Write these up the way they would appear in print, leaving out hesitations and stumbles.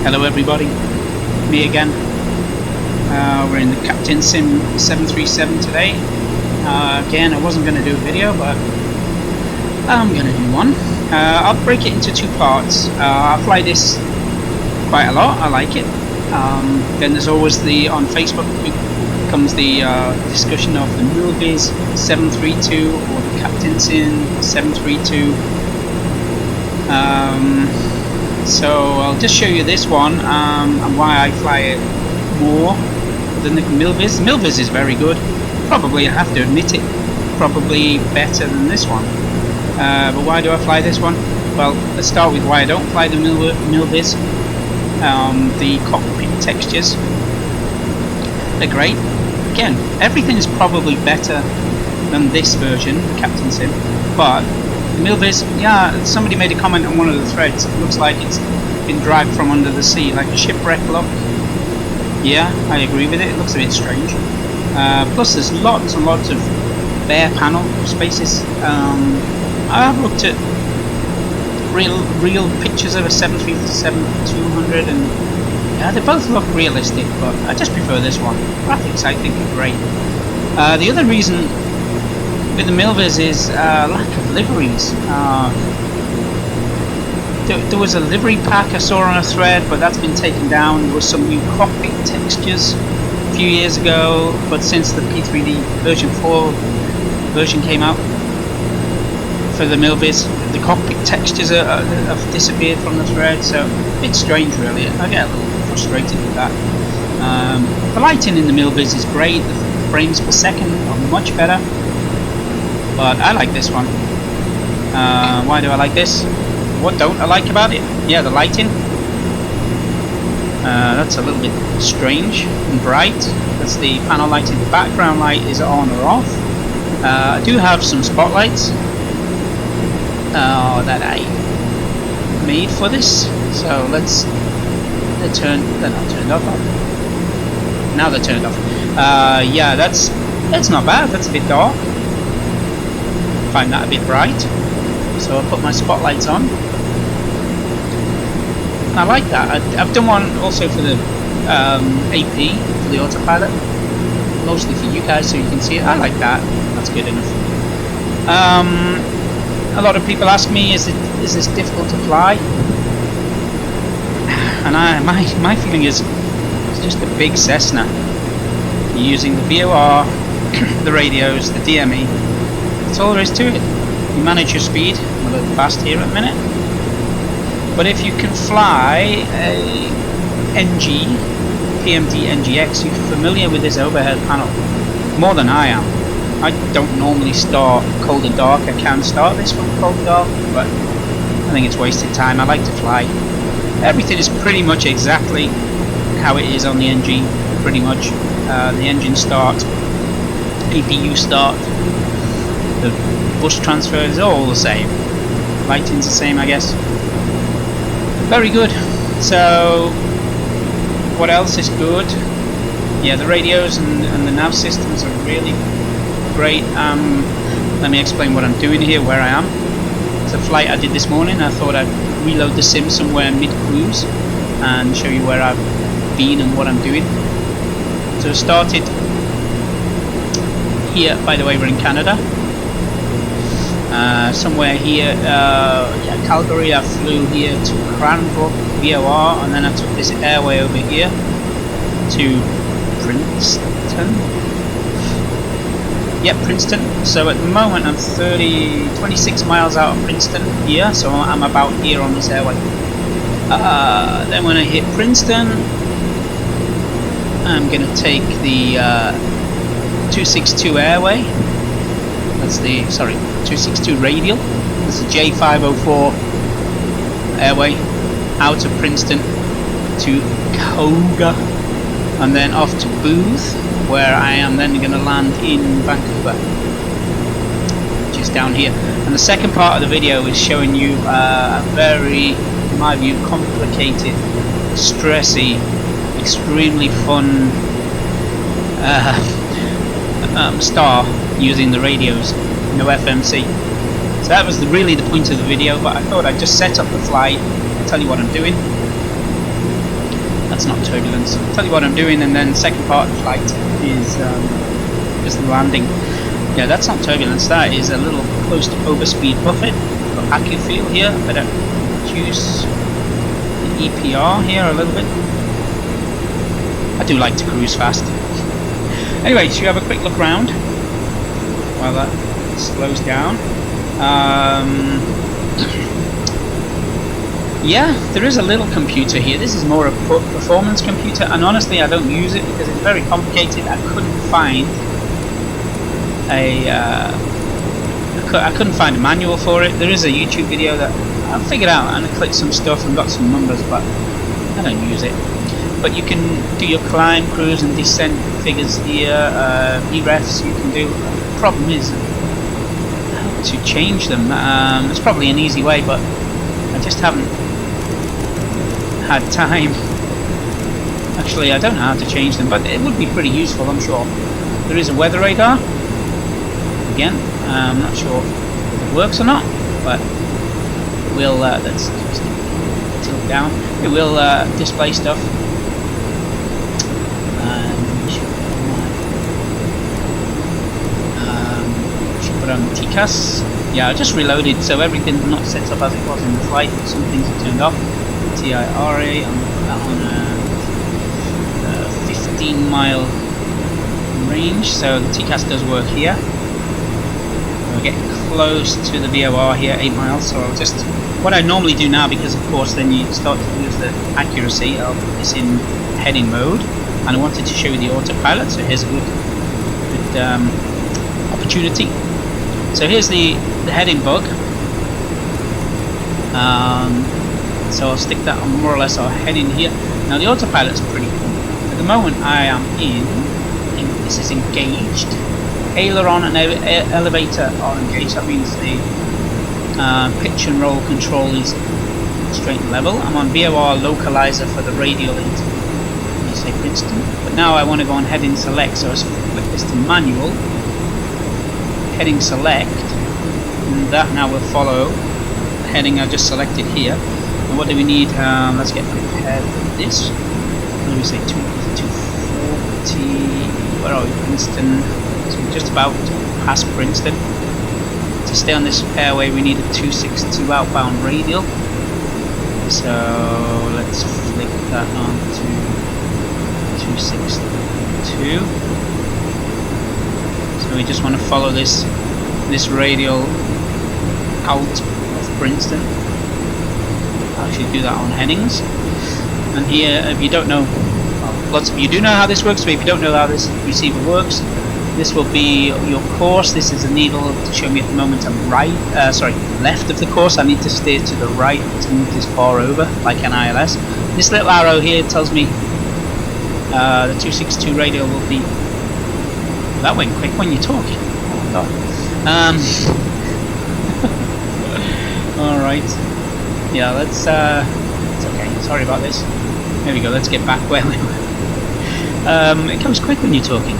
Hello everybody, me again. We're in the Captain Sim 737 today. Again, I wasn't going to do a video, but I'm going to do one. I'll break it into two parts. I fly this quite a lot, I like it. Then there's always on Facebook comes the discussion of the Milviz 732 or the Captain Sim 732. So I'll just show you this one and why I fly it more than the Milviz. Milviz is very good. Probably, I have to admit it, probably better than this one. But why do I fly this one? Well, let's start with why I don't fly the Milviz. The cockpit textures, they're great. Again, everything is probably better than this version, Captain Sim, but the Milviz, yeah, somebody made a comment on one of the threads. It looks like it's been dragged from under the sea, like a shipwreck look. Yeah, I agree with it. It looks a bit strange. Plus, there's lots and lots of bare panel spaces. I've looked at real pictures of a 737-200, and yeah, they both look realistic, but I just prefer this one. Graphics, I think, are great. The other reason with the Milviz is lack of liveries. There was a livery pack I saw on a thread, but that's been taken down. There was some new cockpit textures a few years ago, but since the P3D V4 version came out for the Milviz, the cockpit textures have disappeared from the thread, so a bit strange really. I get a little frustrated with that. The lighting in the Milviz is great, the frames per second are much better, but I like this one. Why do I like this? What don't I like about it? Yeah, the lighting. That's a little bit strange and bright. That's the panel lighting. The background light is on or off. I do have some spotlights that I made for this. So they're not turned off. Now they're turned off. Yeah, that's not bad. That's a bit dark. Find that a bit bright. So I put my spotlights on. I like that. I've done one also for the AP, for the autopilot, mostly for you guys so you can see it. I like that. That's good enough. A lot of people ask me, is this difficult to fly? And my feeling is it's just a big Cessna. You're using the VOR, the radios, the DME. That's all there is to it. You manage your speed. I'm a little fast here at a minute. But if you can fly a NG, PMD NGX, you're familiar with this overhead panel more than I am. I don't normally start cold and dark. I can start this from cold and dark, but I think it's wasted time. I like to fly. Everything is pretty much exactly how it is on the NG, pretty much. The engine start, APU start, the bus transfer is all the same. Lighting's the same, I guess. Very good. So what else is good? Yeah, the radios and the nav systems are really great. Let me explain what I'm doing here, where I am. It's a flight I did this morning. I thought I'd reload the sim somewhere mid-cruise and show you where I've been and what I'm doing. So I started here, by the way, we're in Canada. Somewhere here, yeah, Calgary. I flew here to Cranbrook VOR, and then I took this airway over here to Princeton. Yep, Princeton. So at the moment I'm 26 miles out of Princeton here, so I'm about here on this airway. Then when I hit Princeton, I'm going to take the 262 airway. That's the, 262 radial. This is J504 airway out of Princeton to Koga, and then off to Booth, where I am then going to land in Vancouver, which is down here. And the second part of the video is showing you a very, in my view, complicated, stressy, extremely fun star using the radios, no FMC. So that was really the point of the video, but I thought I'd just set up the flight, tell you what I'm doing. That's not turbulence. I'll tell you what I'm doing, and then the second part of the flight is just the landing. Yeah, that's not turbulence. That is a little close to overspeed buffet. Got accu fuel here. Better reduce the EPR here a little bit. I do like to cruise fast. Anyway, so you have a quick look around while that slows down. Yeah, there is a little computer here. This is more a performance computer, and honestly I don't use it because it's very complicated. I couldn't find I couldn't find a manual for it. There is a YouTube video that I figured out, and I clicked some stuff and got some numbers, but I don't use it. But you can do your climb, cruise and descent figures here, VREFs you can do. The problem is how to change them. It's probably an easy way, but I just haven't had time. Actually, I don't know how to change them, but it would be pretty useful, I'm sure. There is a weather radar. Again, I'm not sure if it works or not, but we'll let's just tilt down. It will display stuff. Should put on TCAS. Yeah, I just reloaded, so everything's not set up as it was in the flight. Some things are turned off. TIRA, I'm that on a 15-mile range, so the TCAS does work here. We're getting close to the VOR here, 8 miles, so I'll just, what I normally do now, because of course then you start to lose the accuracy, I'll put this in heading mode, and I wanted to show you the autopilot, so here's a good opportunity. So here's the heading bug, so I'll stick that on more or less our heading here. Now the autopilot's pretty cool. At the moment I am in this is engaged. Aileron and elevator are engaged. That means the pitch and roll control is straight and level. I'm on VOR localizer for the radial into, say, Princeton. But now I want to go on heading select, so I'll flip this to manual. Heading select, and that now will follow the heading I just selected here. And what do we need? Let's get prepared for this. What do we say? 240. Where are we? Princeton. So we're just about past Princeton. To stay on this airway we need a 262 outbound radial. So let's flick that on to 262. So we just want to follow this radial out of Princeton. I'll actually do that on headings. And here, if you don't know, well, lots of you do know how this works, but if you don't know how this receiver works, this will be your course. This is a needle to show me at the moment I'm left of the course. I need to steer to the right to move this bar over, like an ILS. This little arrow here tells me the 262 radial will be. That went quick when you're talking. Oh my god. All right. Yeah, let's. It's okay. Sorry about this. There we go. Let's get back where we were. It comes quick when you're talking.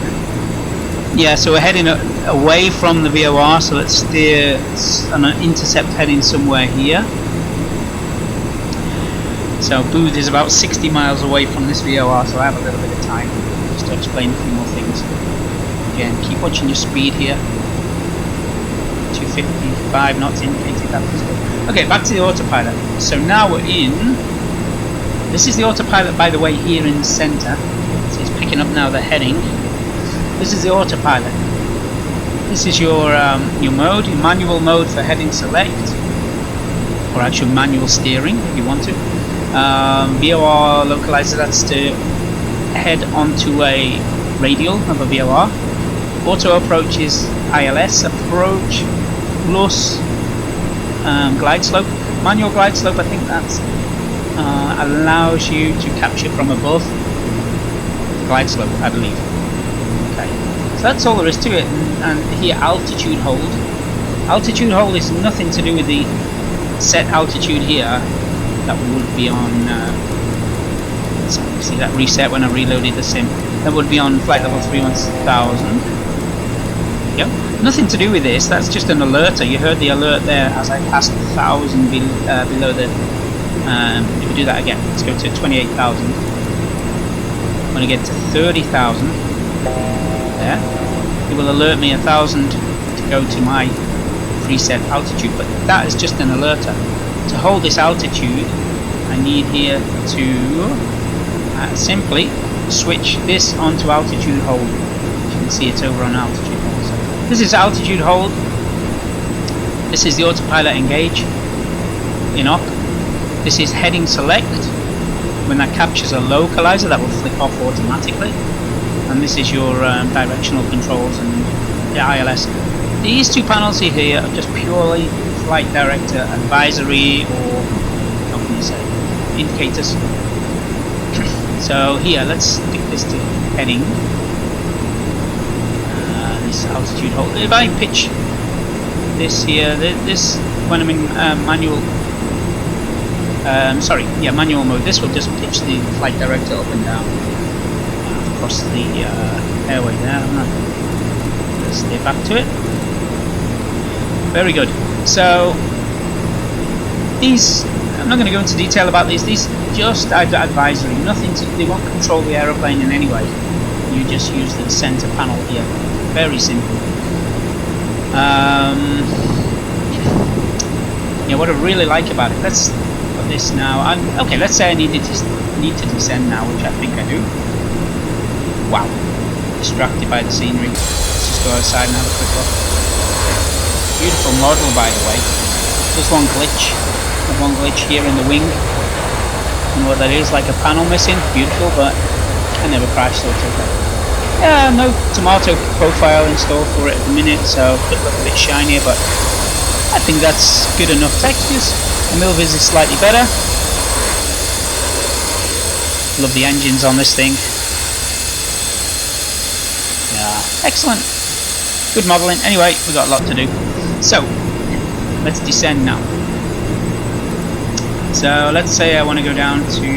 Yeah, so we're heading away from the VOR, so let's steer an intercept heading somewhere here. So Booth is about 60 miles away from this VOR, so I have a little bit of time just to explain a few more things. Again, keep watching your speed here. 255 knots indicated, that was good. Okay, back to the autopilot. So now we're in. This is the autopilot, by the way, here in the center. So it's picking up now the heading. This is the autopilot. This is your mode, your manual mode for heading select, or actual manual steering if you want to. VOR localizer, that's to head onto a radial of a VOR. Auto approach is ILS approach plus glide slope. Manual glide slope, I think that's allows you to capture from above. Glide slope, I believe. Okay, so that's all there is to it. And here, altitude hold. Altitude hold is nothing to do with the set altitude here. That would be on. See that reset when I reloaded the sim. That would be on flight level 31000. Yep. Nothing to do with this. That's just an alerter. You heard the alert there as I passed 1000 below the. If we do that again, let's go to 28,000. When I get to 30,000, there, it will alert me 1,000 to go to my preset altitude, but that is just an alerter. To hold this altitude, I need here to simply switch this onto altitude hold. As you can see, it's over on altitude hold. So this is altitude hold. This is the autopilot engage in op. This is heading select. When that captures a localizer, that will flick off automatically. And this is your directional controls and the ILS. These two panels here are just purely flight director advisory, or how can you say, indicators. So here, let's stick this to heading. This altitude hold. If I pitch this here, this when I'm in manual. Manual mode. This will just pitch the flight director up and down across the airway there. Let's stay back to it. Very good. So these, I'm not going to go into detail about these. These just advisory. Nothing to. They won't control the aeroplane in any way. You just use the center panel here. Very simple. What I really like about it. Let's put this now. Okay, let's say I need to descend now, which I think I do. Wow, distracted by the scenery. Let's just go outside and have a quick look. Beautiful model, by the way. There's one glitch. There's one glitch here in the wing. I don't know what that is, like a panel missing. Beautiful, but I never crashed, so it's okay. Yeah, no tomato profile installed for it at the minute, so it could look a bit shinier, but I think that's good enough textures. The Milvis is slightly better. Love the engines on this thing. Yeah, excellent. Good modelling. Anyway, we've got a lot to do. So, let's descend now. So, let's say I want to go down to...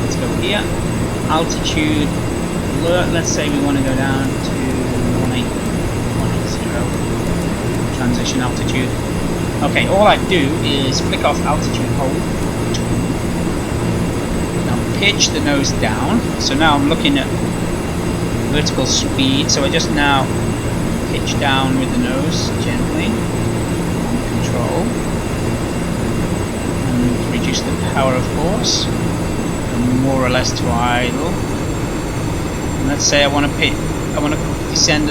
let's go here. Altitude. Let's say we want to go down to 180. Transition altitude. Okay, all I do is click off altitude hold. Now pitch the nose down. So now I'm looking at vertical speed. So I just now pitch down with the nose gently on control and reduce the power, of course, and more or less to idle. And let's say I want to descend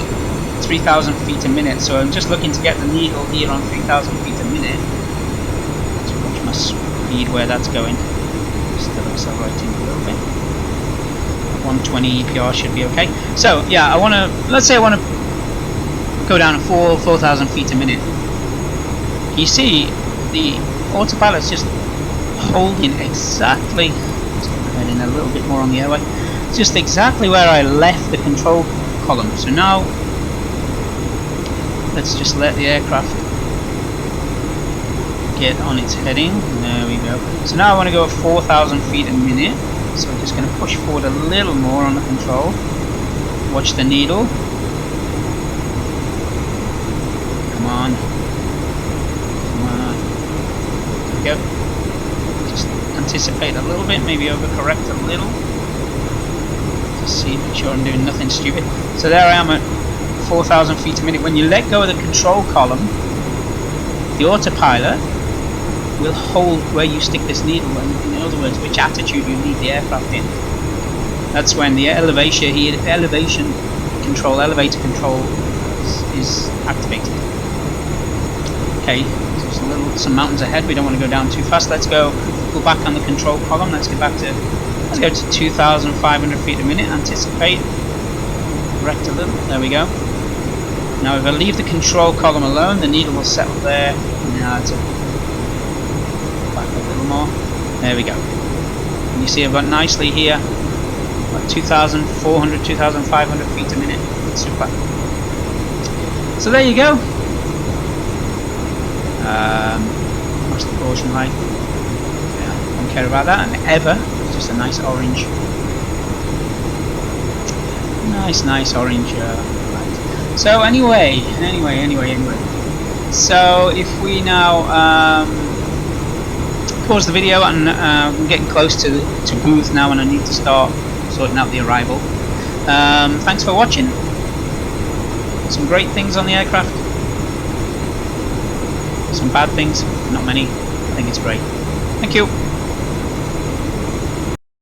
3,000 feet a minute, so I'm just looking to get the needle here on 3,000 feet a minute. Let's watch my speed where that's going. Still accelerating a little bit. 120 EPR should be okay. So yeah, let's say I want to go down to 4,000 feet a minute. You see, the autopilot's just holding exactly, just heading a little bit more on the airway, just exactly where I left the control column. So now let's just let the aircraft get on its heading. There we go. So now I want to go at 4,000 feet a minute. So I'm just going to push forward a little more on the control. Watch the needle. Come on. Come on. There we go. Just anticipate a little bit, maybe overcorrect a little. Just see, make sure I'm doing nothing stupid. So there I am at 4,000 feet a minute. When you let go of the control column, the autopilot will hold where you stick this needle, and in other words, which attitude you need the aircraft in. That's when the elevation control, elevator control is activated. Okay, so there's some mountains ahead. We don't want to go down too fast. Let's go back on the control column. Let's go to 2,500 feet a minute. Anticipate. Correct a little. There we go. Now if I leave the control column alone, the needle will settle there. Now it's back a little more. There we go. And you see I've got nicely here about 2,400, 2,500 feet a minute. Super. So there you go. What's the caution light? Yeah, don't care about that. And ever, it's just a nice orange. Nice orange light. So anyway. So if we now pause the video, and I'm getting close to booth now, and I need to start sorting out the arrival. Thanks for watching. Some great things on the aircraft, some bad things, not many. I think it's great. Thank you.